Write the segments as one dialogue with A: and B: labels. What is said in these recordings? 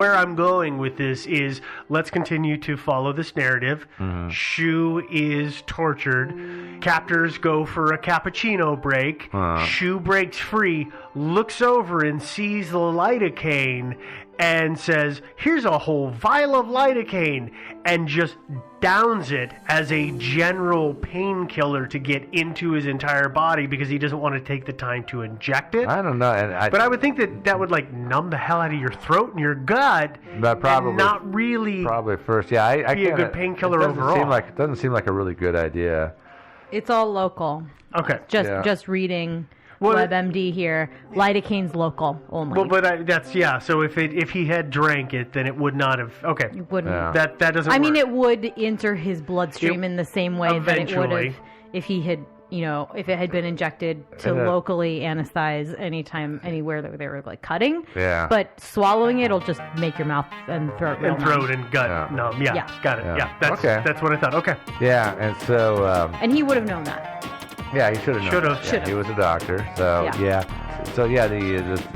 A: Where I'm going with this is, let's continue to follow this narrative. Shu is tortured. Captors go for a cappuccino break. Shu breaks free, looks over and sees the lidocaine and says, here's a whole vial of lidocaine, and just downs it as a general painkiller to get into his entire body because he doesn't want to take the time to inject it.
B: I don't know.
A: But I would think that would like numb the hell out of your throat and your gut,
B: but probably
A: and not really
B: probably first. Yeah, I
A: be a good painkiller overall.
B: It doesn't seem like a really good idea.
C: It's all local.
A: Okay.
C: Just reading WebMD here. Lidocaine's local only.
A: Well, but that's So if he had drank it, then it would not have. Okay.
C: It wouldn't.
B: Yeah.
A: That doesn't.
C: I
A: work.
C: mean, it would enter his bloodstream in the same way that it would
A: Eventually.
C: have if he had, if it had been injected to locally anesthetize anywhere that they were like cutting.
B: Yeah.
C: But swallowing it'll just make your mouth and throat real
A: and throat
C: numb.
A: and gut numb. Yeah. Got it.
B: Yeah.
A: Yeah. That's what I thought. Okay.
B: Yeah, and so
C: And he would have known that.
B: yeah, he should have known.
A: Should've.
B: Yeah, he was a doctor, so the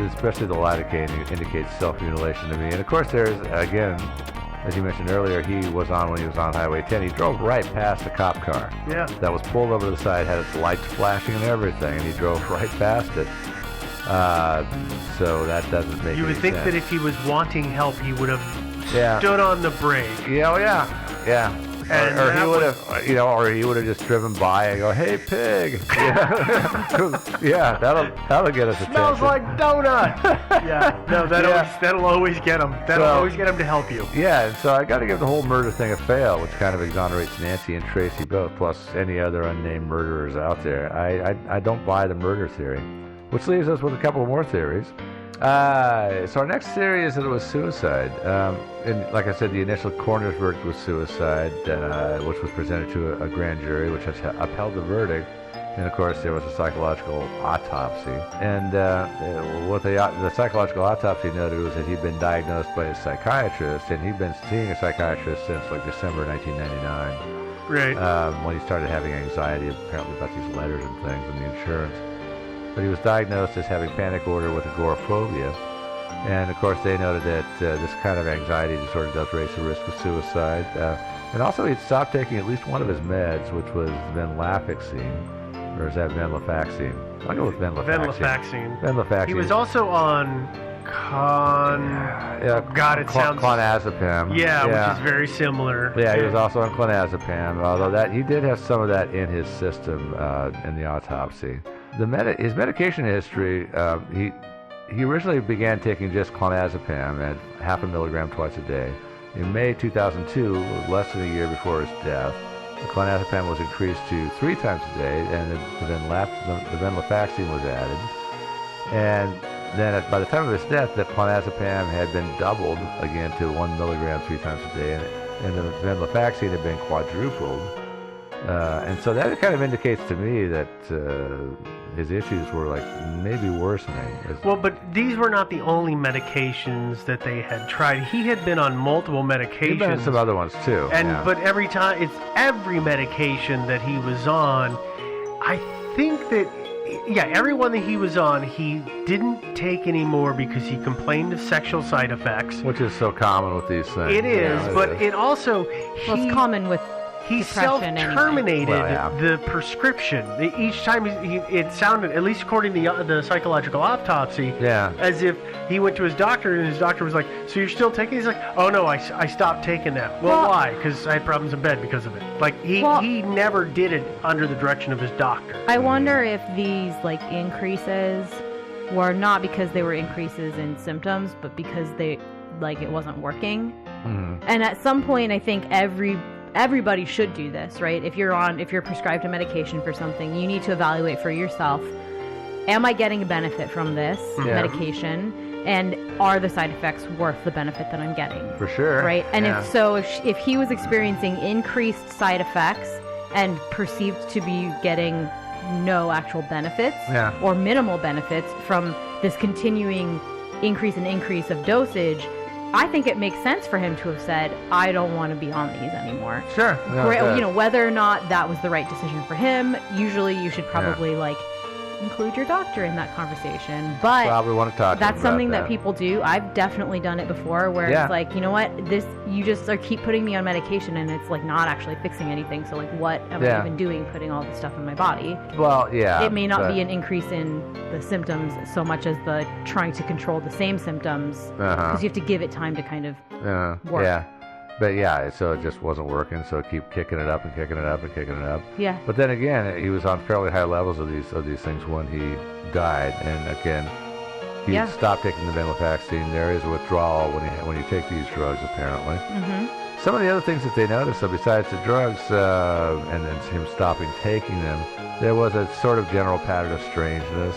B: especially the lidocaine indicates self-mutilation to me. And of course, there's again, as you mentioned earlier, when he was on Highway 10, he drove right past a cop car.
A: Yeah.
B: That was pulled over to the side, had its lights flashing and everything, and he drove right past it. So that doesn't make.
A: You would
B: any
A: think
B: sense.
A: that if he was wanting help, he would have
B: Yeah.
A: stood on the brake.
B: Yeah.
A: And
B: Or
A: that
B: he would have, or he would have just driven by and go, "Hey, pig!" Yeah, that'll get us attention.
A: Smells like donut. That'll always get him. That'll always get him to help you.
B: Yeah, and so I got to give the whole murder thing a fail, which kind of exonerates Nancy and Tracy both, plus any other unnamed murderers out there. I don't buy the murder theory, which leaves us with a couple more theories. So our next theory is that it was suicide. And like I said, the initial coroner's verdict was suicide, which was presented to a grand jury, which has upheld the verdict. And of course, there was a psychological autopsy. And what the psychological autopsy noted was that he'd been diagnosed by a psychiatrist, and he'd been seeing a psychiatrist since like December 1999.
A: Right.
B: When he started having anxiety, apparently about these letters and things and the insurance. But he was diagnosed as having panic disorder with agoraphobia. And of course, they noted that this kind of anxiety disorder does raise the risk of suicide. And also, he'd stopped taking at least one of his meds, which was venlafaxine. Or is that venlafaxine? I'll go with venlafaxine. Venlafaxine.
A: He was also on
B: clonazepam.
A: Yeah, which is very similar.
B: Yeah, he was also on clonazepam, although he did have some of that in his system in the autopsy. His medication history, he originally began taking just clonazepam at 0.5 milligram twice a day. In May 2002, less than a year before his death, the clonazepam was increased to 3 times a day, and the venlafaxine was added. And then by the time of his death, the clonazepam had been doubled again to 1 milligram 3 times a day, and the venlafaxine had been quadrupled. And so that kind of indicates to me that his issues were like maybe worsening.
A: Well, but these were not the only medications that they had tried. He had been on multiple medications.
B: He'd been on some other ones too.
A: But every time, it's every medication that he was on. I think that, every one that he was on, he didn't take anymore because he complained of sexual side effects.
B: Which is so common with these things.
A: It is, but it also...
C: it's common with
A: he self-terminated the prescription. Each time it sounded, at least according to the psychological autopsy, as if he went to his doctor and his doctor was like, "So you're still taking it?" He's like, "Oh no, I stopped taking that." Well, why? Because I had problems in bed because of it. Like he never did it under the direction of his doctor.
C: I wonder if these increases were not because they were increases in symptoms, but because it wasn't working. Mm-hmm. And at some point, I think everybody should do this, right? If you're prescribed a medication for something, you need to evaluate for yourself, am I getting a benefit from this medication? And are the side effects worth the benefit that I'm getting?
B: For sure.
C: Right? And if he was experiencing increased side effects and perceived to be getting no actual benefits or minimal benefits from this continuing increase of dosage, I think it makes sense for him to have said, I don't want to be on these anymore.
B: Sure.
C: Whether or not that was the right decision for him, usually you should probably include your doctor in that conversation. But
B: probably want to talk to
C: that's
B: them
C: something
B: about
C: that people do. I've definitely done it before, where
B: Yeah.
C: it's like, you know what, this, you just keep putting me on medication, and it's like not actually fixing anything. So like, what am I even doing, putting all this stuff in my body?
B: Well, yeah.
C: It may not be an increase in the symptoms so much as the trying to control the same symptoms, because you have to give it time to kind of work.
B: Yeah. But yeah, so it just wasn't working, so keep kicking it up and kicking it up and kicking it up.
C: Yeah.
B: But then again, he was on fairly high levels of these things when he died, and again, he stopped taking the venlafaxine. There is a withdrawal when you take these drugs, apparently.
C: Mm-hmm.
B: Some of the other things that they noticed, so besides the drugs and him stopping taking them, there was a sort of general pattern of strangeness.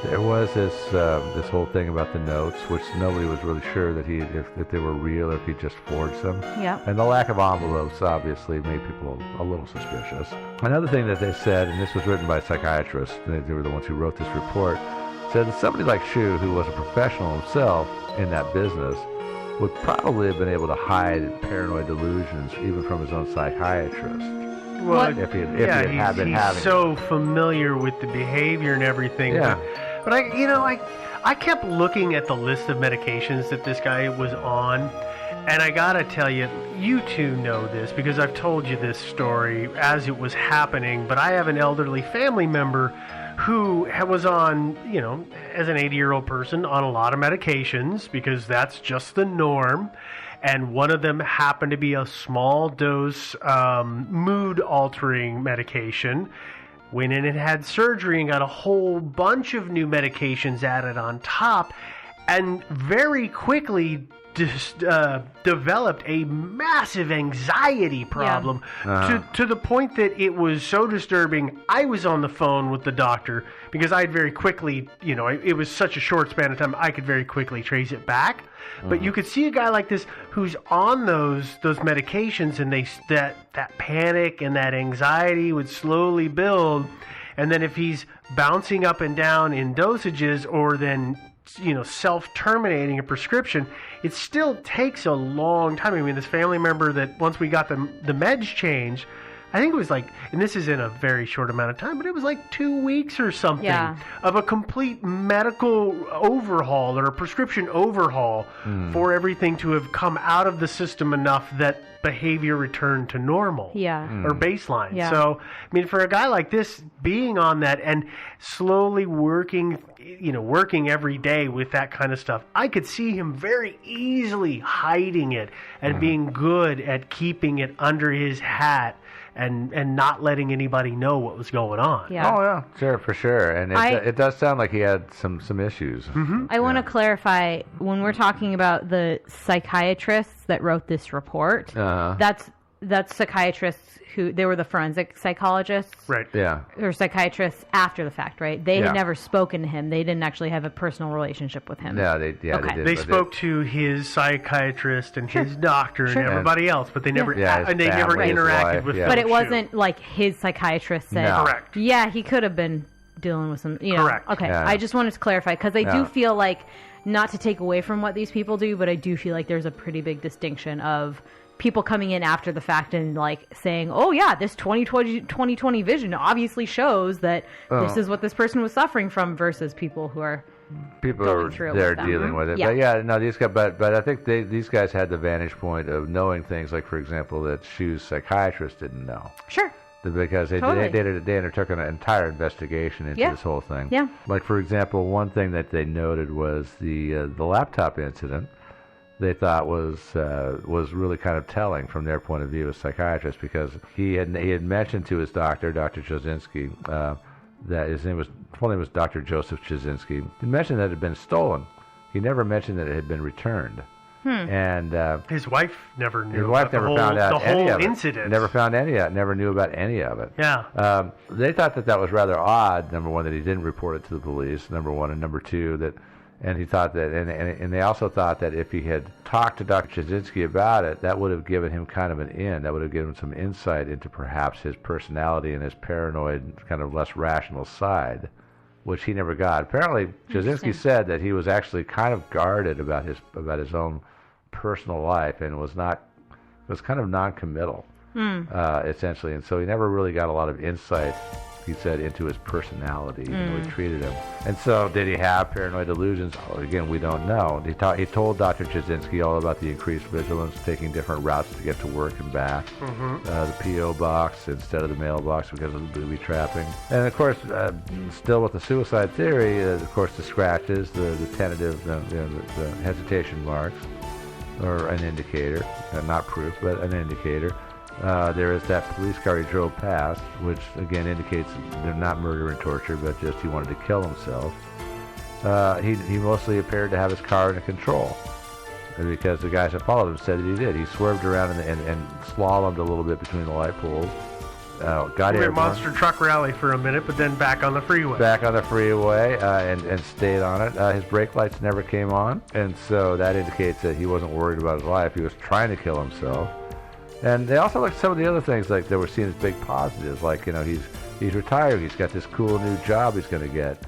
B: There was this whole thing about the notes, which nobody was really sure that if they were real or if he just forged them.
C: Yeah.
B: And the lack of envelopes obviously made people a little suspicious. Another thing that they said, and this was written by psychiatrists, they were the ones who wrote this report, said that somebody like Shu, who was a professional himself in that business, would probably have been able to hide paranoid delusions even from his own psychiatrist.
A: Well,
B: if he had been having
A: he's so familiar with the behavior and everything.
B: Yeah.
A: But I kept looking at the list of medications that this guy was on, and I gotta tell you, you two know this because I've told you this story as it was happening, but I have an elderly family member who was on, as an 80-year-old person, on a lot of medications because that's just the norm. And one of them happened to be a small dose mood-altering medication. Went in and had surgery and got a whole bunch of new medications added on top, and very quickly developed a massive anxiety problem to the point that it was so disturbing. I was on the phone with the doctor because I had very quickly, it was such a short span of time, I could very quickly trace it back. But you could see a guy like this who's on those medications, and that panic and that anxiety would slowly build, and then if he's bouncing up and down in dosages or then self-terminating a prescription, it still takes a long time. I mean, this family member that once we got the meds changed, I think it was like, and this is in a very short amount of time, but it was like 2 weeks or something of a complete medical overhaul or a prescription overhaul for everything to have come out of the system enough that behavior returned to normal or baseline.
C: Yeah.
A: So, I mean, for a guy like this, being on that and slowly working every day with that kind of stuff, I could see him very easily hiding it and being good at keeping it under his hat and not letting anybody know what was going on.
C: Yeah.
B: Oh, yeah, sure, for sure. And it does sound like he had some issues.
A: Mm-hmm.
C: I want to clarify, when we're talking about the psychiatrists that wrote this report, that's psychiatrists who, they were the forensic psychologists.
A: Right.
B: Yeah.
C: Or psychiatrists after the fact, right? They had never spoken to him. They didn't actually have a personal relationship with him.
B: Yeah, they did.
A: They spoke to his psychiatrist and his doctor and everybody else, but they never interacted with
C: But it wasn't like his psychiatrist said,
A: Correct.
C: Yeah, he could have been dealing with some,
A: Correct.
C: Okay,
B: Yeah.
C: I just wanted to clarify, because I do feel like, not to take away from what these people do, but I do feel like there's a pretty big distinction of people coming in after the fact and like saying, oh yeah, this 2020 vision obviously shows that this is what this person was suffering from, versus people who are
B: dealing with it.
C: Yeah.
B: But yeah, no, these guys. But I think these guys had the vantage point of knowing things like, for example, that Shu's psychiatrist didn't know.
C: Sure.
B: Because they undertook an entire investigation into this whole thing.
C: Yeah.
B: Like, for example, one thing that they noted was the laptop incident. They thought was really kind of telling from their point of view as psychiatrists, because he had mentioned to his doctor, Dr. Jasinski, that his full name was Dr. Joseph Jasinski. He mentioned that it had been stolen. He never mentioned that it had been returned. And
A: his wife never knew.
B: His wife never found out
A: the
B: any
A: whole
B: of it.
A: incident.
B: Never found any of it. Never knew about any of it.
A: Yeah.
B: They thought that was rather odd. Number one, that he didn't report it to the police. Number one, and number two, and he thought that, and they also thought that if he had talked to Dr. Jasinski about it, that would have given him kind of an in. That would have given him some insight into perhaps his personality and his paranoid, kind of less rational side, which he never got. Apparently, Jasinski said that he was actually kind of guarded about his own personal life, and was kind of non-committal, essentially, and so he never really got a lot of insight. he said, into his personality, the way he treated him. And so, did he have paranoid delusions? Well, again, we don't know. He told Dr. Jasinski all about the increased vigilance, taking different routes to get to work and back. The P.O. box instead of the mailbox because of the booby trapping. And of course, still with the suicide theory, of course, the scratches, the tentative, the hesitation marks, or an indicator, not proof, but an indicator. There is that police car he drove past, which again indicates they're not murder and torture, but just he wanted to kill himself. He mostly appeared to have his car under control, because the guys that followed him said that he did. He swerved around and slalomed a little bit between the light poles. Got
A: We
B: airborne.
A: went monster truck rally for a minute, but then back on the freeway.
B: Back on the freeway and stayed on it. His brake lights never came on, and so that indicates that he wasn't worried about his life. He was trying to kill himself. And they also looked at some of the other things like that were seen as big positives, like he's retired, he's got this cool new job he's going to get,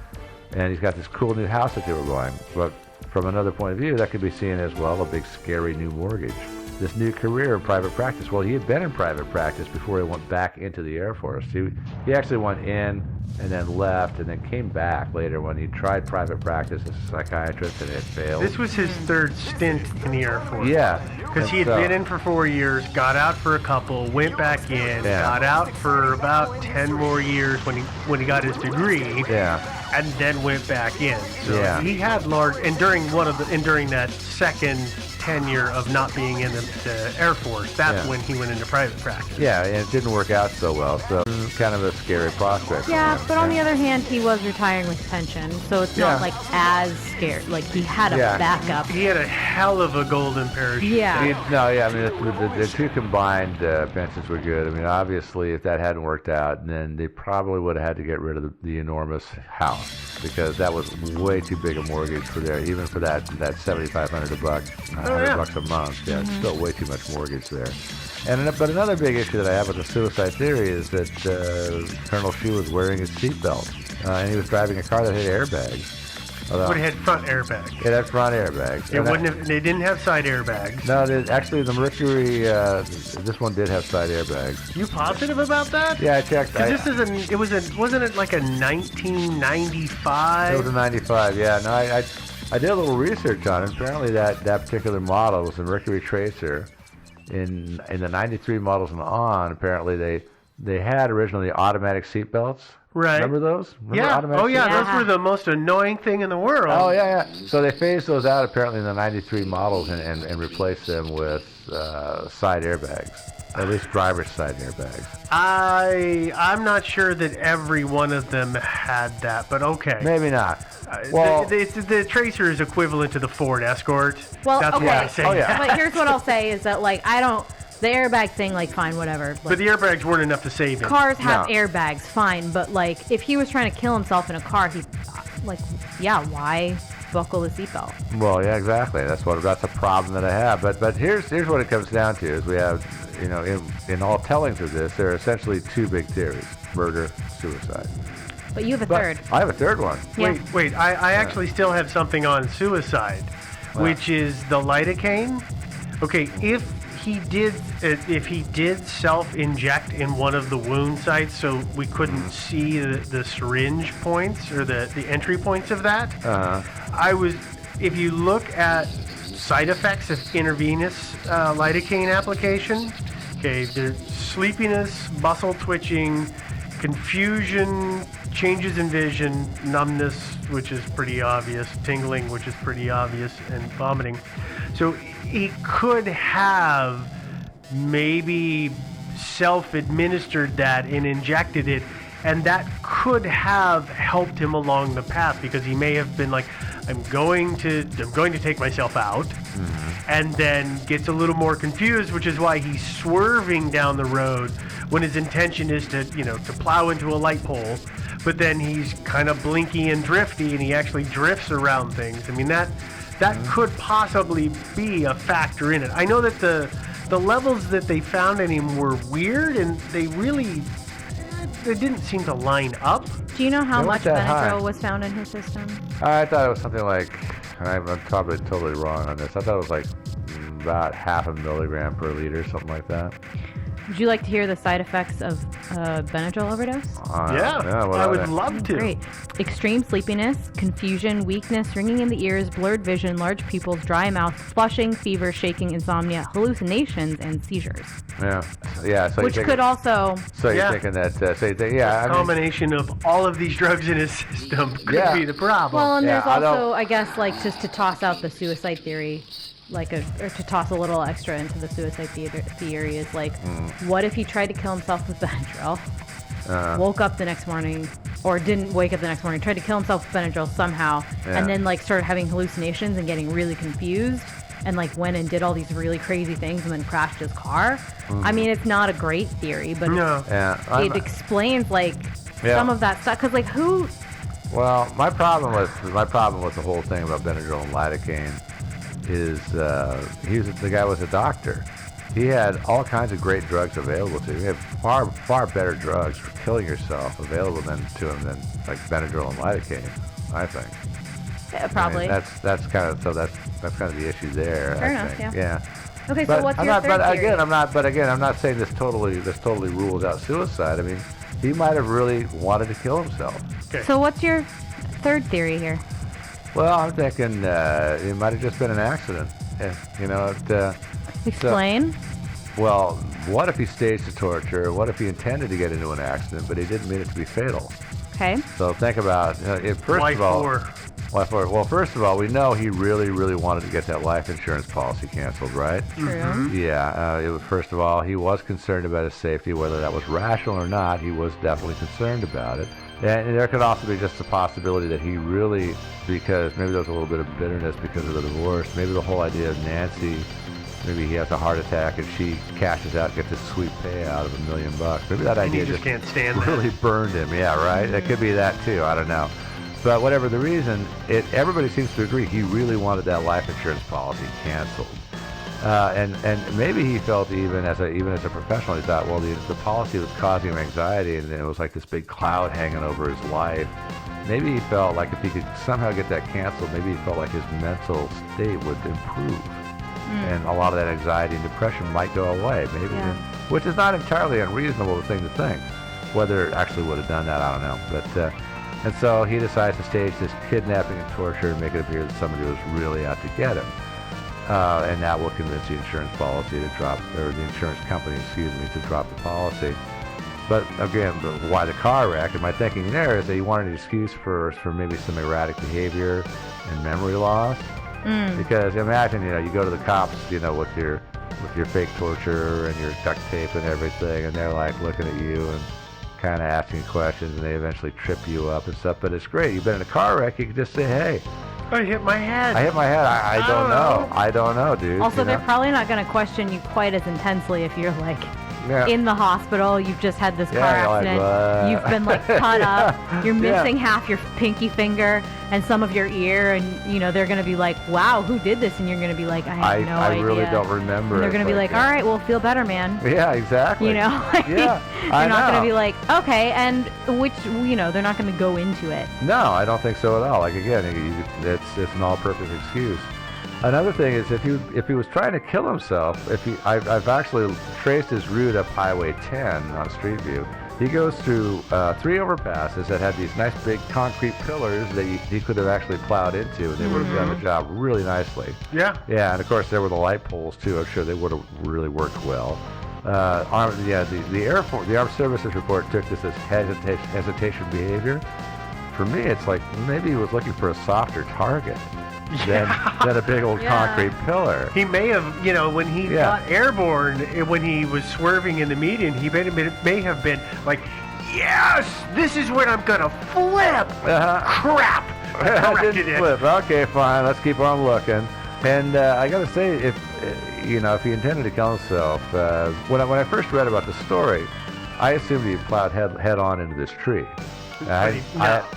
B: and he's got this cool new house that they were buying. But from another point of view, that could be seen as well a big scary new mortgage. This new career in private practice. Well, he had been in private practice before he went back into the Air Force. He actually went in and then left and then came back later when he tried private practice as a psychiatrist and it failed.
A: This was his third stint in the Air Force.
B: Yeah.
A: Because he had been in for 4 years, got out for a couple, went back in, got out for about 10 more years when he got his degree, and then went back in. So he had large, and during that second tenure of not being in the Air Force, that's when he went into private practice.
B: Yeah, and it didn't work out so well, so kind of a scary prospect.
C: Yeah, but on the other hand, he was retiring with pension, so it's not like as scared. Like he had a backup.
A: He had a hell of a golden parachute.
C: Yeah.
B: I mean, the two combined pensions were good. I mean, obviously, if that hadn't worked out, then they probably would have had to get rid of the enormous house, because that was way too big a mortgage for there, even for that $7,500 bucks a month. Yeah, it's still way too much mortgage there. But another big issue that I have with the suicide theory is that Colonel Shue was wearing his seatbelt, and he was driving a car that had airbags.
A: But it had front airbags.
B: It had front airbags.
A: They didn't have side airbags.
B: No, actually the Mercury, this one did have side airbags.
A: You positive about that?
B: Yeah, I checked.
A: Wasn't it like a 1995?
B: It was a 95, yeah. No, I did a little research on it. Apparently that particular model was the Mercury Tracer. In the 93 models and on, apparently they had originally automatic seatbelts.
A: Right.
B: Remember those? Automatic
A: those were the most annoying thing in the world.
B: Oh, yeah. So they phased those out apparently in the 93 models and replaced them with side airbags. At least driver's side airbags.
A: I'm not sure that every one of them had that, but okay.
B: Maybe not. Well,
A: the Tracer is equivalent to the Ford Escort.
C: Well,
A: that's
C: okay.
A: why I say that.
C: But here's what I'll say is that, like, the airbag thing, like, fine, whatever. Like,
A: but the airbags weren't enough to save him.
C: Cars have airbags, fine, but, like, if he was trying to kill himself in a car, why buckle the seatbelt?
B: Well, yeah, exactly. That's a problem that I have. But here's what it comes down to is we have, in all tellings of this, there are essentially two big theories: murder, suicide.
C: But you have a third.
B: I have a third one.
C: Yeah.
A: Wait. I actually still have something on suicide, which is the lidocaine. Okay, if he did self-inject in one of the wound sites, so we couldn't see the syringe points or the entry points of that. If you look at side effects of intravenous lidocaine application, okay, there's sleepiness, muscle twitching, confusion, changes in vision, numbness, which is pretty obvious, tingling, which is pretty obvious, and vomiting. So he could have maybe self-administered that and injected it, and that could have helped him along the path, because he may have been like, I'm going to take myself out, and then gets a little more confused, which is why he's swerving down the road when his intention is to plow into a light pole, but then he's kind of blinky and drifty, and he actually drifts around things. I mean, that could possibly be a factor in it. I know that the levels that they found in him were weird, and they didn't seem to line up.
C: Do you know how much Benadryl was found in his system?
B: I thought it was something like, I'm probably totally wrong on this, I thought it was like about 0.5 milligram per liter, something like that.
C: Would you like to hear the side effects of Benadryl overdose?
A: Yeah,
B: what
A: I
B: are
A: would
B: they?
A: love to.
C: Great. Extreme sleepiness, confusion, weakness, ringing in the ears, blurred vision, large pupils, dry mouth, flushing, fever, shaking, insomnia, hallucinations, and seizures.
B: Yeah. So
C: Which could also...
B: So you're thinking that? So you think,
A: A combination of all of these drugs in his system could be the problem.
C: Well, and there's also, I guess, like, just to toss out the suicide theory, or to toss a little extra into the suicide theory is like, what if he tried to kill himself with Benadryl, woke up the next morning, or didn't wake up the next morning, tried to kill himself with Benadryl somehow, and then like started having hallucinations and getting really confused, and like went and did all these really crazy things and then crashed his car. I mean, it's not a great theory, but it explains like some of that stuff. Because like who?
B: Well, my problem with the whole thing about Benadryl and lidocaine is the guy was a doctor. He had all kinds of great drugs available to him. He had far better drugs for killing yourself available to him than like Benadryl and lidocaine, I think.
C: Yeah, probably.
B: I mean, that's kind of the issue there.
C: Fair
B: I
C: enough.
B: think.
C: Yeah. Okay, so what's your third theory?
B: I'm not saying this totally rules out suicide. I mean, he might have really wanted to kill himself.
A: Okay.
C: So what's your third theory here?
B: Well, I'm thinking it might have just been an accident.
C: Explain.
B: Well, what if he staged the torture? What if he intended to get into an accident, but he didn't mean it to be fatal?
C: Okay.
B: So think about first of all, we know he really wanted to get that life insurance policy canceled, right?
C: True.
A: Mm-hmm.
B: Yeah. First of all, he was concerned about his safety, whether that was rational or not. He was definitely concerned about it. And there could also be just the possibility that he really, because maybe there was a little bit of bitterness because of the divorce, maybe the whole idea of Nancy, maybe he has a heart attack and she cashes out and gets this sweet payout of $1 million. Maybe that idea
A: just can't stand
B: really burned him. Yeah, right? It could be that too. I don't know. But whatever the reason, everybody seems to agree he really wanted that life insurance policy canceled. And maybe he felt even as a professional, he thought, well, the policy was causing him anxiety, and it was like this big cloud hanging over his life. Maybe he felt like if he could somehow get that canceled, maybe he felt like his mental state would improve, and a lot of that anxiety and depression might go away. Maybe, which is not entirely unreasonable thing to think. Whether it actually would have done that, I don't know. But and so he decides to stage this kidnapping and torture and make it appear that somebody was really out to get him. And that will convince the insurance policy to drop, or the insurance company, to drop the policy. But again, why the car wreck? And my thinking there is that he wanted an excuse for maybe some erratic behavior and memory loss. Because imagine, you go to the cops, with your fake torture and your duct tape and everything, and they're like looking at you and kind of asking questions, and they eventually trip you up and stuff. But it's great. You've been in a car wreck. You can just say, hey,
A: I hit my head.
B: I don't know. I don't know, dude.
C: Also, they're probably not going to question you quite as intensely if you're like in the hospital. You've just had this car accident. You've been like cut up. You're missing half your pinky finger and some of your ear, and they're going to be like, "Wow, who did this?" And you're going to be like, "I have no idea."
B: I really don't remember.
C: And they're going to be like, "All right, well, feel better, man."
B: Yeah, exactly.
C: They're not going to be like, "Okay," and they're not going to go into it.
B: No, I don't think so at all. Like again, it's an all-purpose excuse. Another thing is if he was trying to kill himself, I've actually traced his route up Highway 10 on Street View. He goes through 3 overpasses that had these nice big concrete pillars that he could have actually plowed into, and they would have done the job really nicely.
A: Yeah.
B: Yeah, and of course there were the light poles too. I'm sure they would have really worked well. The Armed Services report took this as hesitation behavior. For me, it's like maybe he was looking for a softer target than a big old concrete pillar.
A: He may have, when he got airborne, when he was swerving in the median, he may have been like, yes, this is when I'm going to flip. Crap.
B: I didn't flip. Okay, fine. Let's keep on looking. And I got to say, if he intended to kill himself, when I first read about the story, I assumed he plowed head on into this tree. I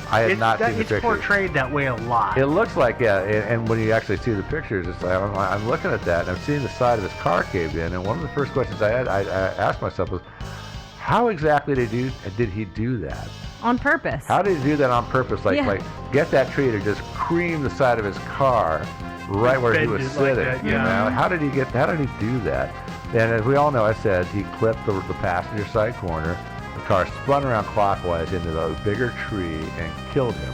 B: had not seen the pictures.
A: It's portrayed that way a lot.
B: It looks like, and when you actually see the pictures, it's like I'm looking at that, and I'm seeing the side of his car caved in, and one of the first questions I asked myself was, how exactly did he do that?
C: On purpose.
B: How did he do that on purpose? Like get that tree to just cream the side of his car right where he was sitting. How did he do that? And as we all know, I said, he clipped the passenger side corner. The car spun around clockwise into the bigger tree and killed him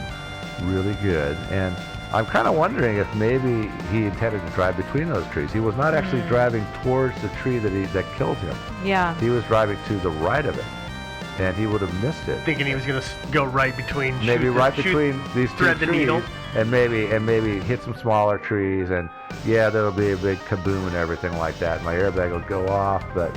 B: really good. And I'm kind of wondering if maybe he intended to drive between those trees. He was not actually driving towards the tree that killed him.
C: Yeah.
B: He was driving to the right of it, and he would have missed it.
A: Thinking he was going to go right between.
B: Between these two
A: thread
B: trees,
A: the needle.
B: and maybe hit some smaller trees, and yeah, there'll be a big kaboom and everything like that. My airbag will go off, but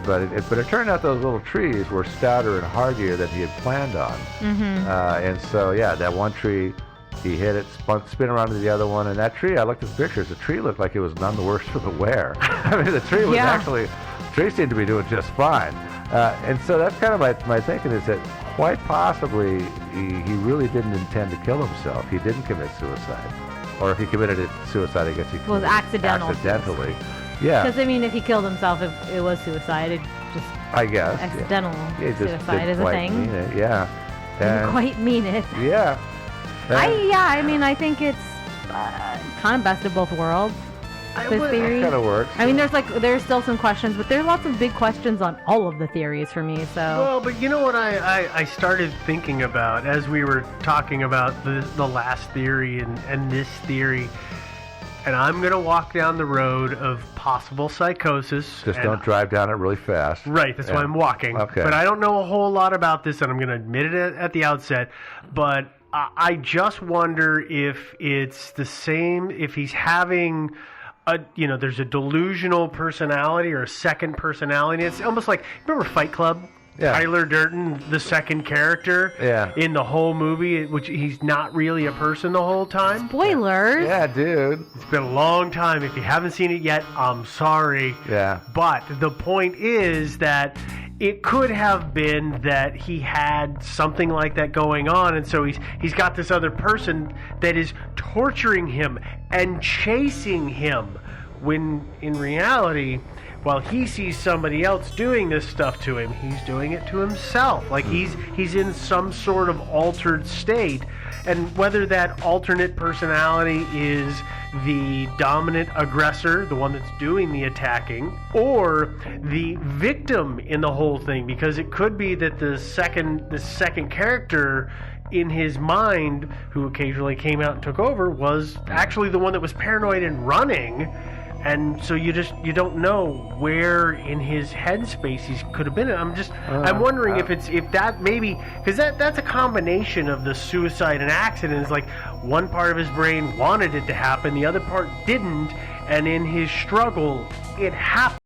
B: it turned out those little trees were stouter and hardier than he had planned on. And so yeah, that one tree, he hit it, spin around to the other one, and that tree, I looked at the pictures, the tree looked like it was none the worse for the wear. I mean, the tree was the tree seemed to be doing just fine. And so that's kind of my thinking, is that quite possibly he really didn't intend to kill himself. He didn't commit suicide. Or if he committed suicide, I guess he
C: was accidentally.
B: Yeah.
C: Because, I mean, if he killed himself, it was suicide. It just,
B: I guess.
C: Accidental
B: Yeah.
C: suicide is a thing.
B: Mean it. Yeah.
C: Didn't quite mean it.
B: Yeah.
C: I mean, I think it's kind of best of both worlds. This theory
B: kind of works.
C: I mean, there's still some questions, but there's lots of big questions on all of the theories for me. So.
A: Well, but you know what I started thinking about as we were talking about the last theory and this theory, and I'm gonna walk down the road of possible psychosis.
B: Just don't drive down it really fast.
A: Right, that's why I'm walking.
B: Okay.
A: But I don't know a whole lot about this, and I'm gonna admit it at the outset. But I just wonder if it's the same, if he's having there's a delusional personality or a second personality. It's almost like, remember Fight Club?
B: Yeah.
A: Tyler Durden, the second character in the whole movie, which he's not really a person the whole time.
C: Spoilers.
B: Yeah, dude.
A: It's been a long time. If you haven't seen it yet, I'm sorry.
B: Yeah.
A: But the point is that it could have been that he had something like that going on, and so he's got this other person that is torturing him and chasing him, when in reality, while he sees somebody else doing this stuff to him, he's doing it to himself. Like he's in some sort of altered state. And whether that alternate personality is the dominant aggressor, the one that's doing the attacking, or the victim in the whole thing, because it could be that the second character in his mind, who occasionally came out and took over, was actually the one that was paranoid and running. And so you don't know where in his headspace he could have been. I'm wondering if that maybe, because that's a combination of the suicide and accident. It's like one part of his brain wanted it to happen, the other part didn't, and in his struggle, it happened.